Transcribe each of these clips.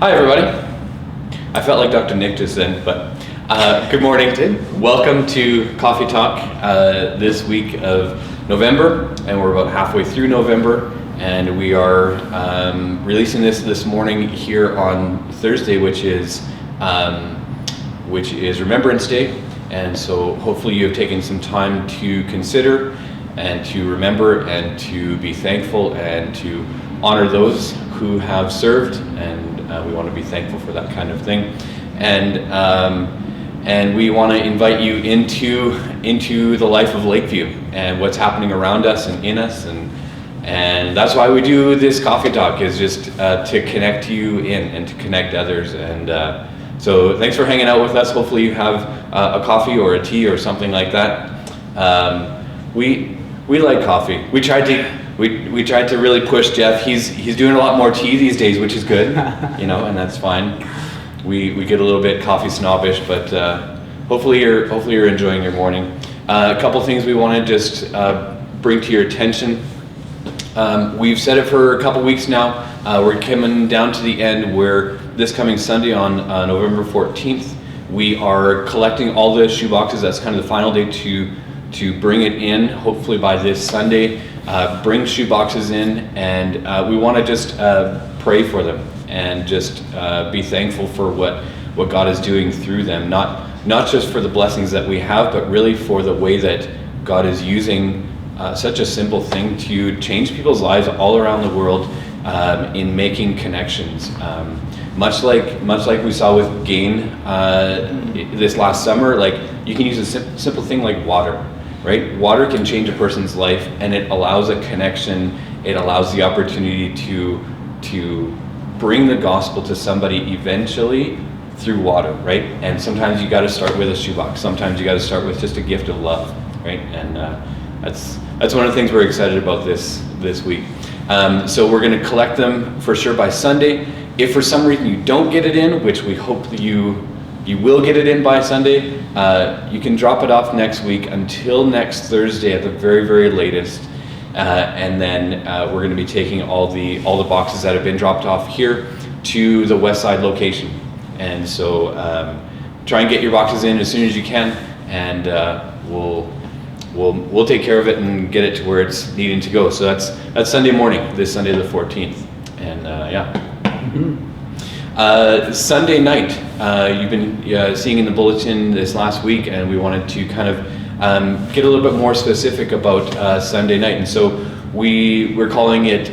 Hi, everybody. I felt like Dr. Nick just then, but good morning. Welcome to Coffee Talk this week of November, and we're about halfway through November, and we are releasing this morning here on Thursday, which is Remembrance Day, and so hopefully you have taken some time to consider and to remember and to be thankful and to honor those who have served, and we want to be thankful for that kind of thing, and we want to invite you into the life of Lakeview and what's happening around us and in us, and that's why we do this coffee talk, is just to connect you in and to connect others. And so thanks for hanging out with us. Hopefully you have a coffee or a tea or something like that. We like coffee. We tried to really push Jeff. He's doing a lot more tea these days, which is good, and that's fine. We get a little bit coffee snobbish, but hopefully you're enjoying your morning. A couple things we want to just bring to your attention. We've said it for a couple weeks now. We're coming down to the end where this coming Sunday on November 14th, we are collecting all the shoeboxes. That's kind of the final day to bring it in, hopefully by this Sunday. Bring shoeboxes in, and we want to just pray for them and just be thankful for what God is doing through them. Not just for the blessings that we have, but really for the way that God is using such a simple thing to change people's lives all around the world in making connections. Much like we saw with Gain this last summer, like you can use a simple thing like water. Right? Water can change a person's life, and it allows a connection. It allows the opportunity to bring the gospel to somebody eventually through water, right? And sometimes you got to start with a shoebox. Sometimes you got to start with just a gift of love, right? And that's one of the things we're excited about this week. So we're going to collect them for sure by Sunday. If for some reason you don't get it in, which we hope that you will get it in by Sunday, you can drop it off next week until next Thursday at the very, very latest. And then we're going to be taking all the boxes that have been dropped off here to the West Side location. And so try and get your boxes in as soon as you can, and we'll take care of it and get it to where it's needing to go. So that's Sunday morning, this Sunday the 14th. And yeah. Mm-hmm. Sunday night, you've been seeing in the bulletin this last week, and we wanted to kind of get a little bit more specific about Sunday night. And so we're calling it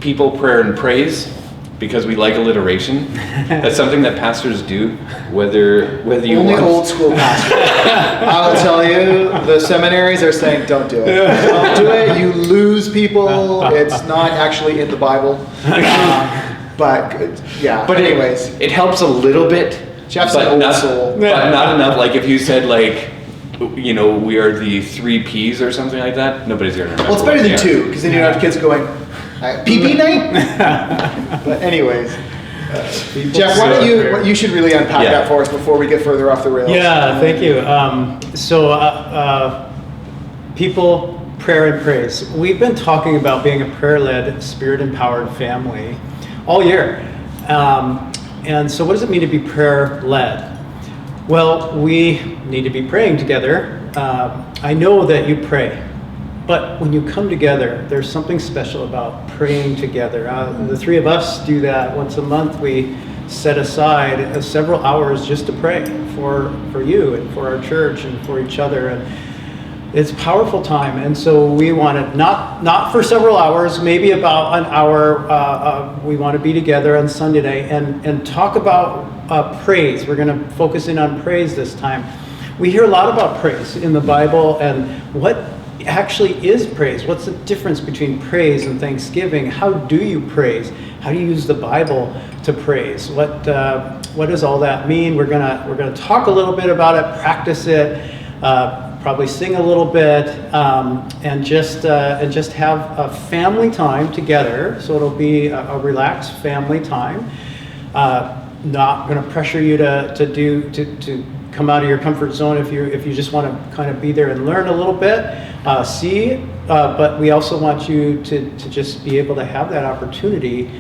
People, Prayer, and Praise, because we like alliteration. That's something that pastors do, whether you only old school pastors. I will tell you, the seminaries are saying, don't do it. Don't do it. You lose people. It's not actually in the Bible. But yeah. But anyways, it helps a little bit. Jeff's an old soul. But not enough. Like if you said we are the 3 Ps or something like that, nobody's gonna remember. Well, it's better than 2, because then you don't have kids going, PP night? But anyways, Jeff, why don't you should really unpack that for us before we get further off the rails. Yeah, thank you. People, prayer, and praise. We've been talking about being a prayer-led, spirit-empowered family all year. And so what does it mean to be prayer-led? Well, we need to be praying together. I know that you pray, but when you come together, there's something special about praying together. The 3 of us do that once a month. We set aside several hours just to pray for you and for our church and for each other. And it's a powerful time, and so we want it not for several hours, maybe about an hour. We want to be together on Sunday night and talk about praise. We're going to focus in on praise this time. We hear a lot about praise in the Bible, and what actually is praise? What's the difference between praise and thanksgiving? How do you praise? How do you use the Bible to praise? What does all that mean? We're gonna talk a little bit about it, practice it. Probably sing a little bit, and just have a family time together. So it'll be a relaxed family time. Not going to pressure you to come out of your comfort zone if you just want to kind of be there and learn a little bit, but we also want you to just be able to have that opportunity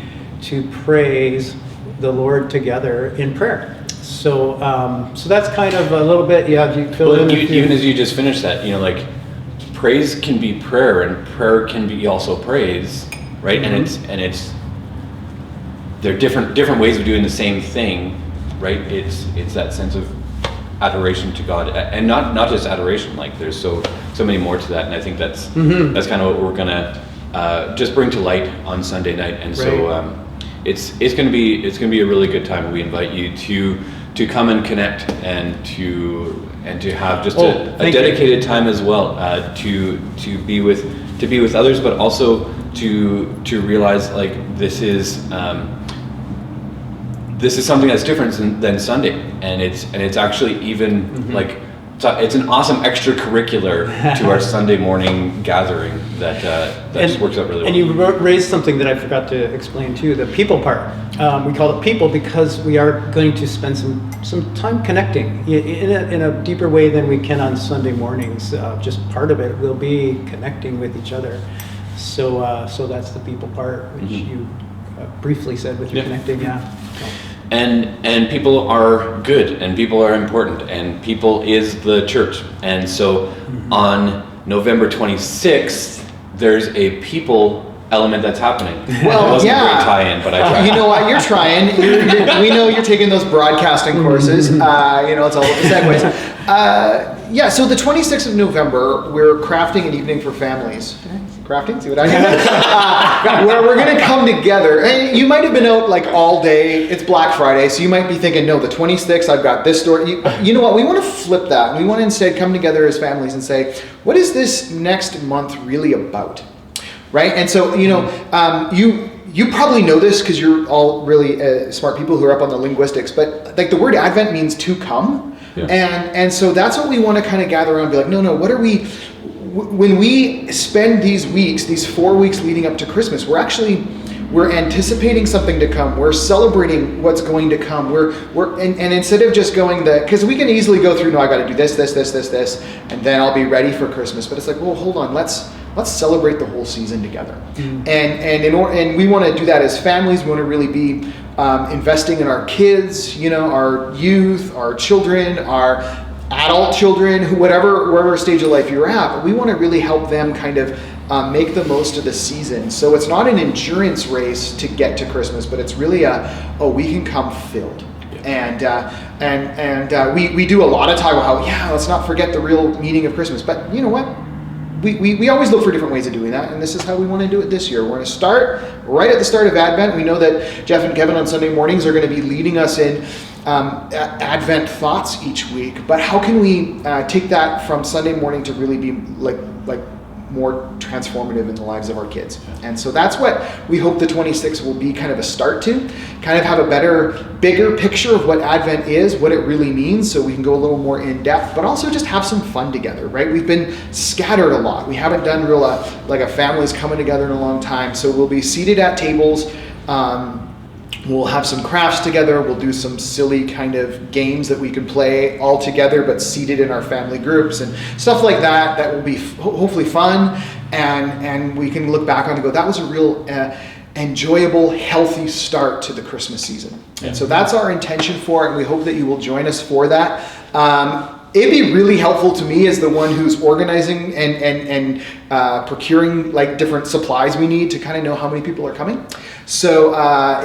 to praise the Lord together in prayer. So so that's kind of a little bit, yeah, you fill Well, in. even as you just finished that, like praise can be prayer, and prayer can be also praise, right? Mm-hmm. And it's there are different ways of doing the same thing, right? It's that sense of adoration to God, and not just adoration. Like there's so many more to that, and I think that's kind of what we're gonna just bring to light on Sunday night. And so it's gonna be a really good time. We invite you to come and connect, and to have just a dedicated time as well, to be with others, but also to realize like this is something that's different than Sunday, and it's actually even like it's an awesome extracurricular to our Sunday morning gathering that just works out really well. And you raised something that I forgot to explain too, the people part. We call it people because we are going to spend some time connecting in a deeper way than we can on Sunday mornings. Just part of it will be connecting with each other. So that's the people part, which you briefly said with your connecting, And people are good, and people are important, and people is the church. And so on November 26th, there's a people element that's happening. Well, it wasn't a great tie-in, but I tried. You know what? You're trying. We know you're taking those broadcasting courses. It's all about the segues. So the 26th of November, we're crafting an evening for families. Crafting? See what I did? Where we're going to come together. And you might have been out like all day. It's Black Friday, so you might be thinking, no, the 26th, I've got this story. You know what? We want to flip that. We want to instead come together as families and say, what is this next month really about? Right? And so, you probably know this because you're all really smart people who are up on the linguistics, but like the word Advent means to come. Yeah. And so that's what we want to kind of gather around and be like, no, what are we... When we spend these weeks, these 4 weeks leading up to Christmas, we're anticipating something to come. We're celebrating what's going to come. And instead of just going because we can easily go through, no, I got to do this, and then I'll be ready for Christmas. But it's like, well, hold on, let's celebrate the whole season together. And we want to do that as families. We want to really be investing in our kids, our youth, our children, our adult children, wherever stage of life you're at. But we want to really help them kind of make the most of the season. So it's not an endurance race to get to Christmas, but it's really we can come filled. Yeah. And we do a lot of talk about how, let's not forget the real meaning of Christmas. But you know what? We always look for different ways of doing that, and this is how we want to do it this year. We're going to start right at the start of Advent. We know that Jeff and Kevin on Sunday mornings are going to be leading us in Advent thoughts each week, but how can we take that from Sunday morning to really be like more transformative in the lives of our kids? And so that's what we hope the 26th will be kind of a start to, kind of have a bigger picture of what Advent is, what it really means, so we can go a little more in depth, but also just have some fun together, right? We've been scattered a lot. We haven't done real like a family's coming together in a long time, so we'll be seated at tables. We'll have some crafts together. We'll do some silly kind of games that we can play all together, but seated in our family groups and stuff like that. That will be hopefully fun, and we can look back on and go, that was a real enjoyable, healthy start to the Christmas season. Yeah. And so that's our intention for it, and we hope that you will join us for that. It'd be really helpful to me as the one who's organizing and procuring like different supplies we need to kind of know how many people are coming. So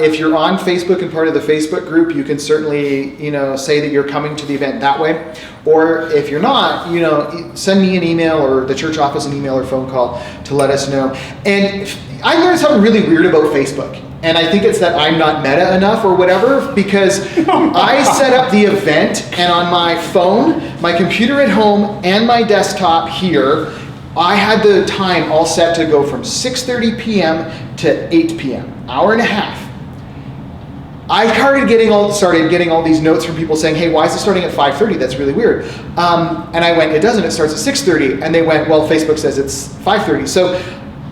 if you're on Facebook and part of the Facebook group, you can certainly say that you're coming to the event that way. Or if you're not, send me an email or the church office an email or phone call to let us know. And I learned something really weird about Facebook. And I think it's that I'm not meta enough or whatever, because I set up the event, and on my phone, my computer at home, and my desktop here, I had the time all set to go from 6:30 p.m. to 8 p.m., hour and a half. I started getting all these notes from people saying, hey, why is it starting at 5:30? That's really weird. And I went, it doesn't, it starts at 6:30. And they went, well, Facebook says it's 5:30. So,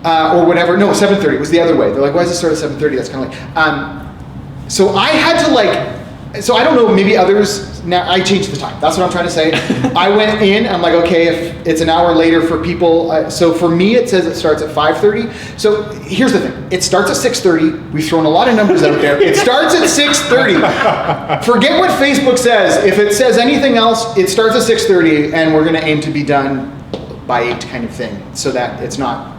or whatever, no, 7:30 was the other way. They're like, why does it start at 7:30? That's kind of like, so I had to So I don't know, maybe others, now I changed the time. That's what I'm trying to say. I went in, I'm like, okay, if it's an hour later for people, so for me it says it starts at 5:30. So here's the thing, it starts at 6:30. We've thrown a lot of numbers out there. It starts at 6:30. Forget what Facebook says. If it says anything else, it starts at 6:30 and we're gonna aim to be done by 8 kind of thing, so that it's not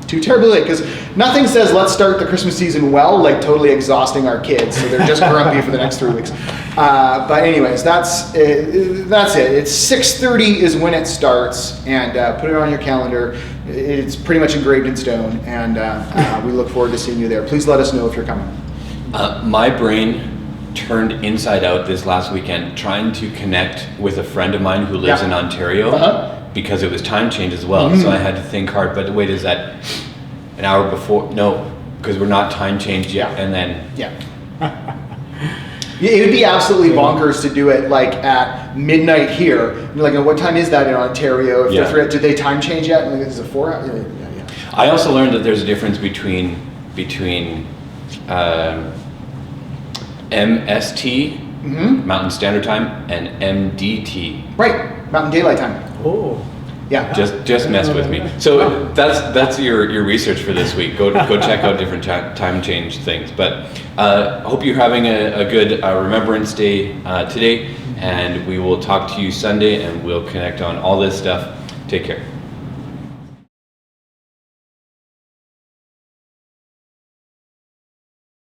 too terribly late, because nothing says let's start the Christmas season well, like totally exhausting our kids so they're just grumpy for the next 3 weeks. But anyways, that's it. It's 6:30 is when it starts, and put it on your calendar. It's pretty much engraved in stone, and we look forward to seeing you there. Please let us know if you're coming. My brain turned inside out this last weekend trying to connect with a friend of mine who lives in Ontario. Because it was time change as well, so I had to think hard. But wait, is that an hour before? No, because we're not time changed yet. And then it would be absolutely bonkers to do it like at midnight here. You're like, what time is that in Ontario? If did they time change yet? And like, is it 4 hours? Yeah. I also learned that there's a difference between MST, Mountain Standard Time, and MDT. Right, Mountain Daylight Time. Oh. Yeah. Just mess with me. So that's your research for this week. Go check out different time change things. But hope you're having a good Remembrance Day today, and we will talk to you Sunday, and we'll connect on all this stuff. Take care.